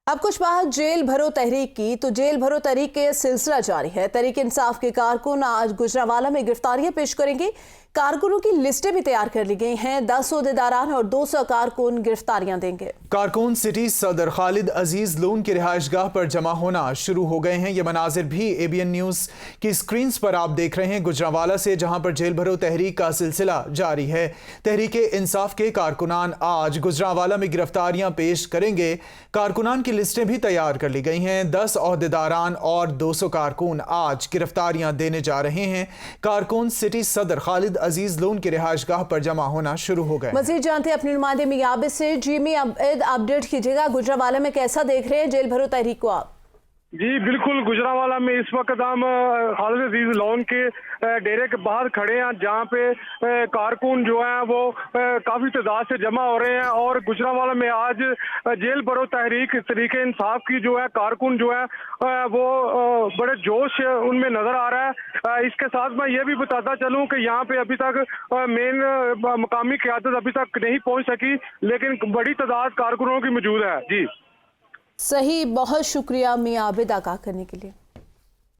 अब कुछ बात जेल भरो तहरीक की। तो जेल भरो तहरीक के सिलसिला जारी है। तहरीक इंसाफ के कारकुन आज गुजरांवाला में गिरफ्तारियां पेश करेंगे। कारकुनों की लिस्टें भी तैयार कर ली गई हैं। 10 ओहदेदारान और 200 कारकुन गिरफ्तारियां देंगे। कारकुन सिटी सदर खालिद अजीज लोन की रिहाइशगाह पर जमा होना शुरू हो गए हैं। ये मनाजिर भी ABN न्यूज की स्क्रीन्स पर आप देख रहे हैं गुजरांवाला से, जहां पर जेल भरो तहरीक का सिलसिला जारी है। तहरीक इंसाफ के कारकुनान आज गुजरांवाला में गिरफ्तारियां पेश करेंगे। कारकुनान की लिस्टें भी तैयार कर ली गई हैं। 10 ओहदेदारान और 200 कारकुन आज गिरफ्तारियां देने जा रहे हैं। कारकुन सिटी सदर खालिद अजीज लोन की रिहाइशगाह पर जमा होना शुरू हो गए। मजीद जानते हैं अपने नुमाइंदे मियां से। जी अपडेट कीजिएगा, गुजरांवाला में कैसा देख रहे हैं जेल भरो तहरीक को आप? जी बिल्कुल, गुजरांवाला में इस वक्त हम खालिद अजीज लोन के डेरे के बाहर खड़े हैं, जहां पे कारकुन जो हैं वो काफी तादाद से जमा हो रहे हैं। और गुजरांवाला में आज जेल भरो तहरीक तहरीक इंसाफ की जो है कारकुन जो है वो बड़े जोश उनमें नजर आ रहा है। इसके साथ मैं ये भी बताता चलूं कि यहाँ पे अभी तक मेन मकामी क़यादत अभी तक नहीं पहुंच सकी, लेकिन बड़ी तादाद कारकुनों की मौजूद है। जी सही, बहुत शुक्रिया मियां आबिद आगाह करने के लिए।